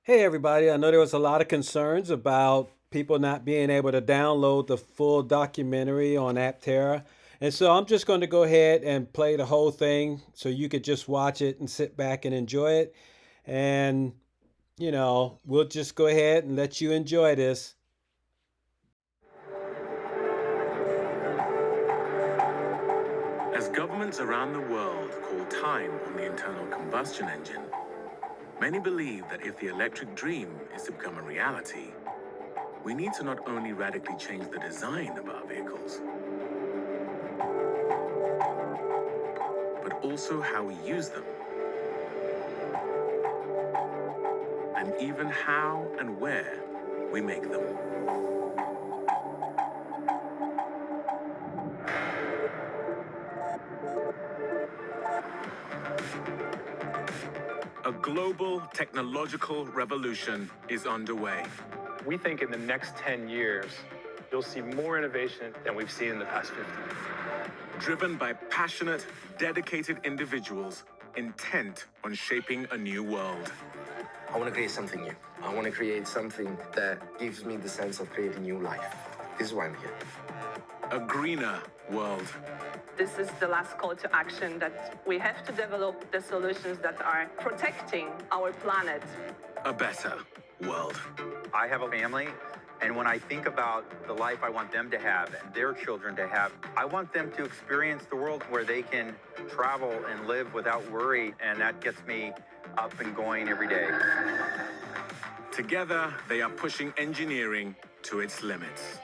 Hey, everybody. I know there was a lot of concerns about people not being able to download the full documentary on Aptera. And so I'm just going to go ahead and play the whole thing so you could just watch it and sit back and enjoy it. And, we'll just go ahead and let you enjoy this. As governments around the world call time on the internal combustion engine, many believe that if the electric dream is to become a reality, we need to not only radically change the design of our vehicles, but also how we use them, and even how and where we make them. A global technological revolution is underway. We think in the next 10 years, you'll see more innovation than we've seen in the past 50. Driven by passionate, dedicated individuals intent on shaping a new world. I want to create something new. I want to create something that gives me the sense of creating new life. This is why I'm here. A greener world. This is the last call to action that we have to develop the solutions that are protecting our planet. A better world. I have a family, and when I think about the life I want them to have and their children to have, I want them to experience the world where they can travel and live without worry, and that gets me up and going every day. Together, they are pushing engineering to its limits.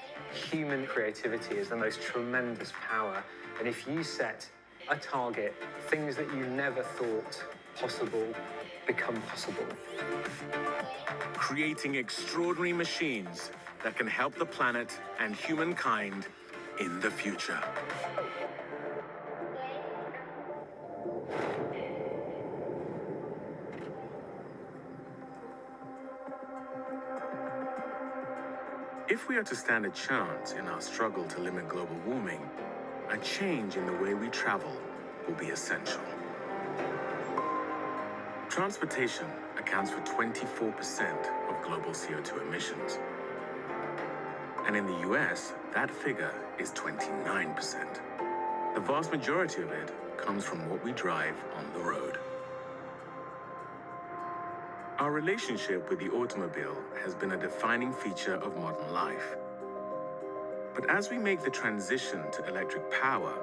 Human creativity is the most tremendous power. And if you set a target, things that you never thought possible become possible. Creating extraordinary machines that can help the planet and humankind in the future. If we are to stand a chance in our struggle to limit global warming, a change in the way we travel will be essential. Transportation accounts for 24% of global CO2 emissions. And in the US, that figure is 29%. The vast majority of it comes from what we drive on the road. Our relationship with the automobile has been a defining feature of modern life. But as we make the transition to electric power,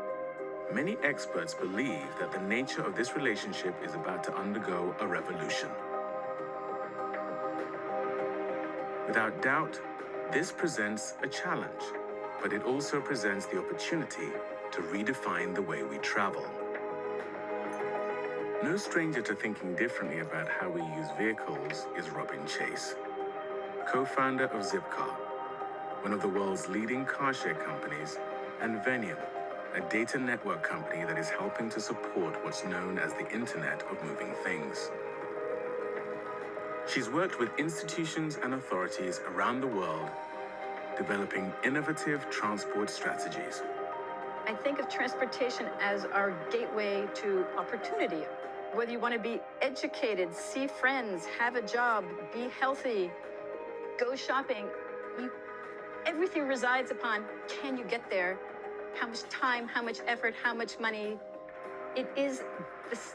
many experts believe that the nature of this relationship is about to undergo a revolution. Without doubt, this presents a challenge, but it also presents the opportunity to redefine the way we travel. No stranger to thinking differently about how we use vehicles is Robin Chase, co-founder of Zipcar, one of the world's leading car share companies, and Venium, a data network company that is helping to support what's known as the Internet of Moving Things. She's worked with institutions and authorities around the world, developing innovative transport strategies. I think of transportation as our gateway to opportunity. Whether you want to be educated, see friends, have a job, be healthy, go shopping, everything resides upon, can you get there? How much time, how much effort, how much money? It is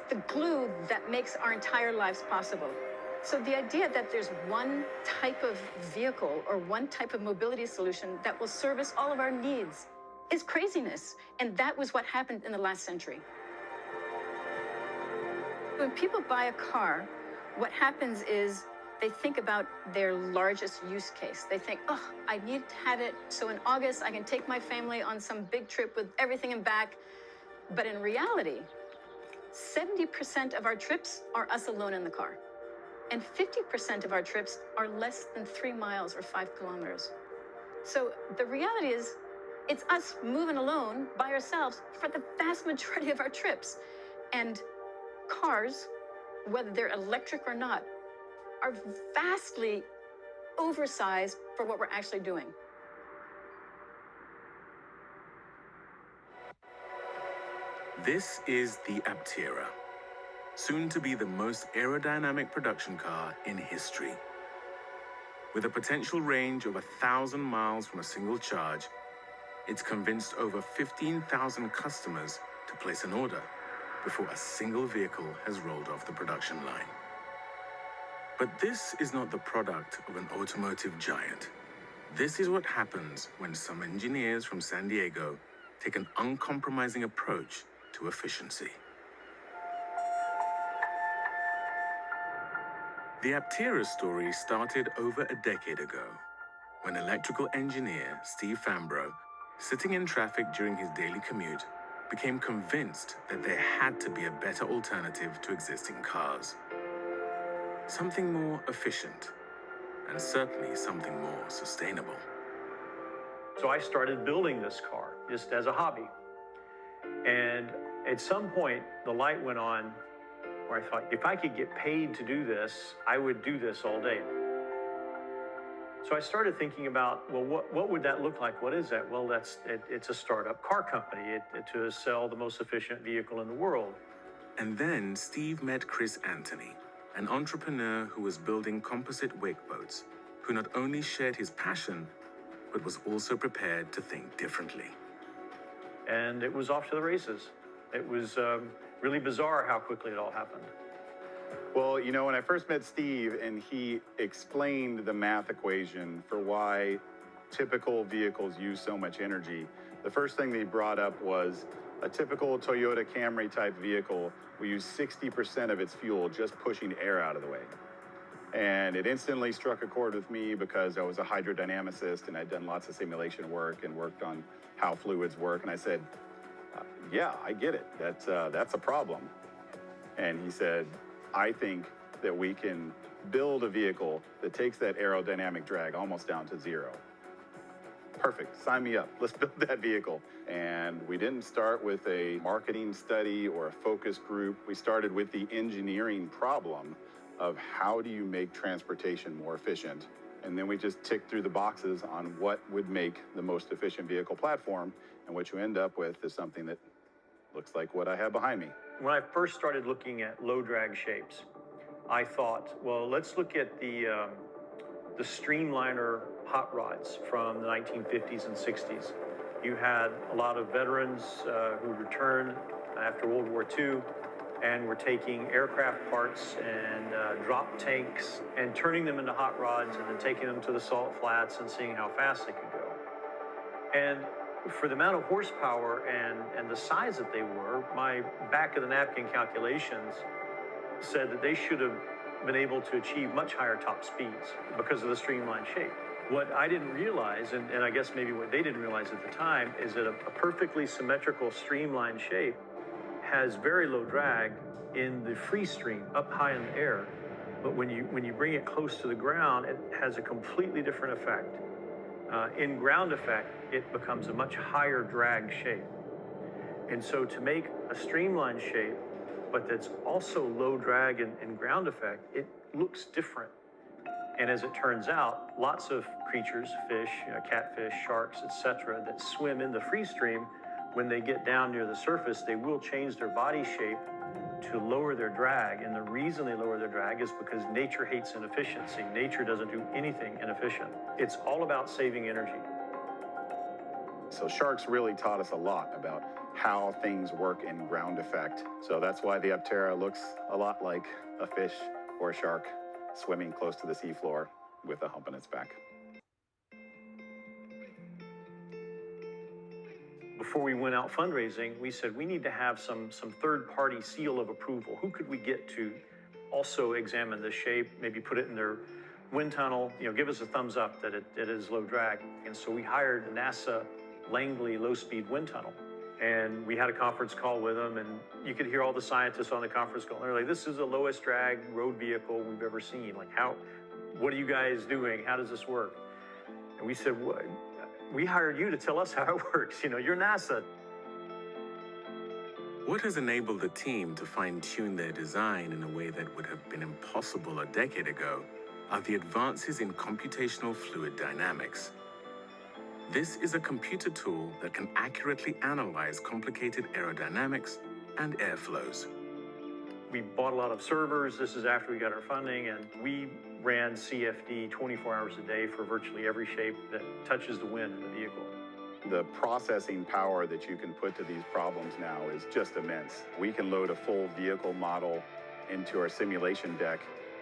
the glue that makes our entire lives possible. So the idea that there's one type of vehicle or one type of mobility solution that will service all of our needs is craziness. And that was what happened in the last century. When people buy a car, what happens is they think about their largest use case. They think, oh, I need to have it so in August I can take my family on some big trip with everything in back. But in reality, 70% of our trips are us alone in the car. And 50% of our trips are less than 3 miles or 5 kilometers. So the reality is, it's us moving alone by ourselves for the vast majority of our trips. And cars, whether they're electric or not, are vastly oversized for what we're actually doing. This is the Aptera, soon to be the most aerodynamic production car in history. With a potential range of 1,000 miles from a single charge, it's convinced over 15,000 customers to place an order before a single vehicle has rolled off the production line. But this is not the product of an automotive giant. This is what happens when some engineers from San Diego take an uncompromising approach to efficiency. The Aptera story started over a decade ago when electrical engineer Steve Fambro, sitting in traffic during his daily commute, became convinced that there had to be a better alternative to existing cars. Something more efficient, and certainly something more sustainable. So I started building this car just as a hobby. And at some point, the light went on where I thought, if I could get paid to do this, I would do this all day. So I started thinking about, well, what would that look like? What is that? Well, it's a startup car company to sell the most efficient vehicle in the world. And then Steve met Chris Anthony, an entrepreneur who was building composite wake boats, who not only shared his passion, but was also prepared to think differently. And it was off to the races. It was really bizarre how quickly it all happened. Well, you know, when I first met Steve and he explained the math equation for why typical vehicles use so much energy, the first thing that he brought up was a typical Toyota Camry type vehicle will use 60% of its fuel just pushing air out of the way. And it instantly struck a chord with me because I was a hydrodynamicist and I'd done lots of simulation work and worked on how fluids work. And I said, yeah, I get it. That's a problem. And he said, I think that we can build a vehicle that takes that aerodynamic drag almost down to zero. Perfect, sign me up. Let's build that vehicle. And we didn't start with a marketing study or a focus group. We started with the engineering problem of how do you make transportation more efficient? And then we just ticked through the boxes on what would make the most efficient vehicle platform. And what you end up with is something that looks like what I have behind me. When I first started looking at low drag shapes, I thought, well, let's look at the streamliner hot rods from the 1950s and 60s. You had a lot of veterans who returned after World War II and were taking aircraft parts and drop tanks and turning them into hot rods and then taking them to the salt flats and seeing how fast they could go. And for the amount of horsepower and the size that they were, my back of the napkin calculations said that they should have been able to achieve much higher top speeds because of the streamlined shape. What I didn't realize, and I guess maybe what they didn't realize at the time, is that a perfectly symmetrical streamlined shape has very low drag in the free stream, up high in the air. But when you bring it close to the ground, it has a completely different effect. In ground effect, it becomes a much higher drag shape. And so to make a streamlined shape, but that's also low drag and ground effect, it looks different. And as it turns out, lots of creatures, fish, catfish, sharks, etc., that swim in the free stream, when they get down near the surface, they will change their body shape to lower their drag. And the reason they lower their drag is because nature hates inefficiency. Nature doesn't do anything inefficient. It's all about saving energy. So sharks really taught us a lot about how things work in ground effect. So that's why the Aptera looks a lot like a fish or a shark swimming close to the seafloor with a hump in its back. Before we went out fundraising, we said we need to have some third-party seal of approval. Who could we get to also examine the shape, maybe put it in their wind tunnel, give us a thumbs up that it is low drag. And so we hired NASA Langley low-speed wind tunnel. And we had a conference call with them, and you could hear all the scientists on the conference call. They're like, this is the lowest drag road vehicle we've ever seen. Like, what are you guys doing? How does this work? And we said, what? We hired you to tell us how it works. You're NASA. What has enabled the team to fine-tune their design in a way that would have been impossible a decade ago are the advances in computational fluid dynamics. This is a computer tool that can accurately analyze complicated aerodynamics and airflows. We bought a lot of servers. This is after we got our funding, and we ran CFD 24 hours a day for virtually every shape that touches the wind in the vehicle. The processing power that you can put to these problems now is just immense. We can load a full vehicle model into our simulation deck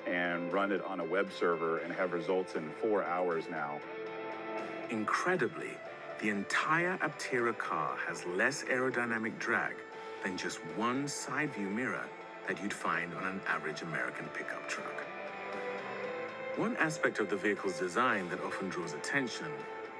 and run it on a web server and have results in 4 hours now. Incredibly, the entire Aptera car has less aerodynamic drag than just one side view mirror that you'd find on an average American pickup truck. One aspect of the vehicle's design that often draws attention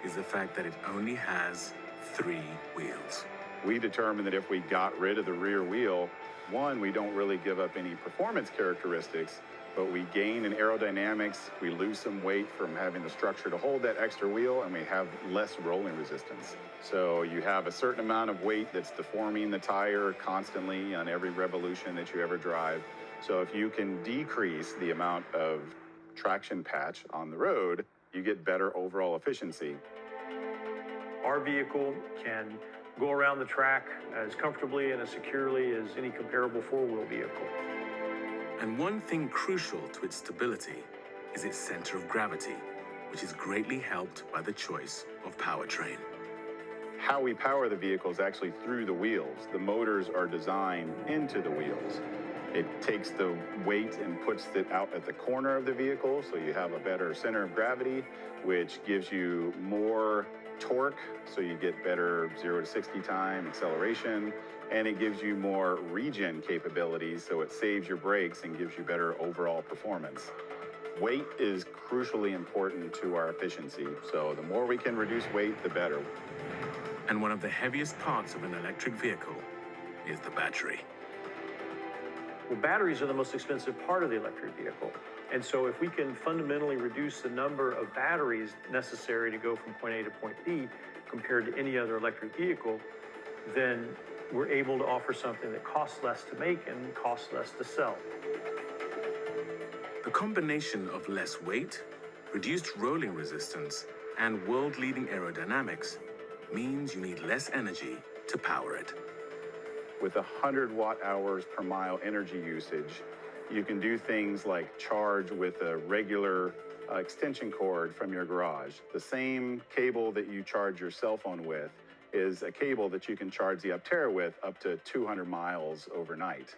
is the fact that it only has 3 wheels. We determined that if we got rid of the rear wheel, one, we don't really give up any performance characteristics, but we gain in aerodynamics, we lose some weight from having the structure to hold that extra wheel, and we have less rolling resistance. So you have a certain amount of weight that's deforming the tire constantly on every revolution that you ever drive. So if you can decrease the amount of traction patch on the road, you get better overall efficiency. Our vehicle can go around the track as comfortably and as securely as any comparable four-wheel vehicle. And one thing crucial to its stability is its center of gravity, which is greatly helped by the choice of powertrain. How we power the vehicle is actually through the wheels. The motors are designed into the wheels. It takes the weight and puts it out at the corner of the vehicle, so you have a better center of gravity, which gives you more torque, so you get better 0 to 60 time acceleration, and it gives you more regen capabilities, so it saves your brakes and gives you better overall performance. Weight is crucially important to our efficiency, so the more we can reduce weight, the better. And one of the heaviest parts of an electric vehicle is the battery. Well, batteries are the most expensive part of the electric vehicle. And so if we can fundamentally reduce the number of batteries necessary to go from point A to point B compared to any other electric vehicle, then we're able to offer something that costs less to make and costs less to sell. The combination of less weight, reduced rolling resistance, and world-leading aerodynamics means you need less energy to power it. With 100 watt-hours per mile energy usage, you can do things like charge with a regular extension cord from your garage. The same cable that you charge your cell phone with is a cable that you can charge the Aptera with up to 200 miles overnight.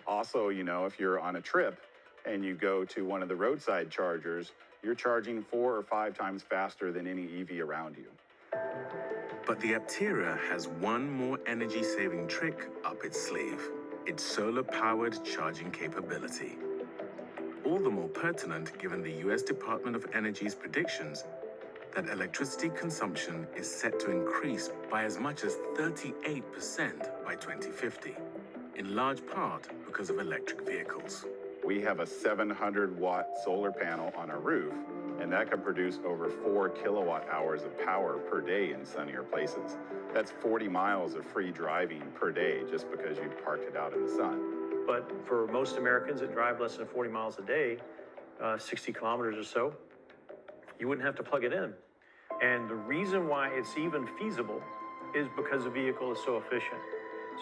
Also, you know, if you're on a trip and you go to one of the roadside chargers, you're charging 4 or 5 times faster than any EV around you. But the Aptera has one more energy-saving trick up its sleeve: its solar-powered charging capability. All the more pertinent given the US Department of Energy's predictions that electricity consumption is set to increase by as much as 38% by 2050, in large part because of electric vehicles. We have a 700-watt solar panel on our roof, and that can produce over 4 kilowatt hours of power per day in sunnier places. That's 40 miles of free driving per day just because you parked it out in the sun. But for most Americans that drive less than 40 miles a day, 60 kilometers or so, you wouldn't have to plug it in. And the reason why it's even feasible is because the vehicle is so efficient.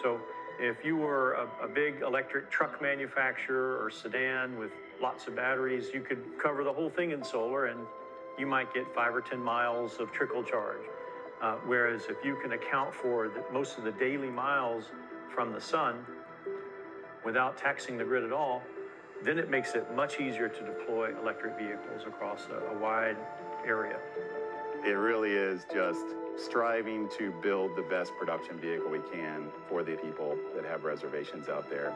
So if you were a big electric truck manufacturer or sedan with lots of batteries, you could cover the whole thing in solar and you might get 5 or 10 miles of trickle charge. Whereas if you can account for most of the daily miles from the sun without taxing the grid at all, then it makes it much easier to deploy electric vehicles across a wide area. It really is just striving to build the best production vehicle we can for the people that have reservations out there.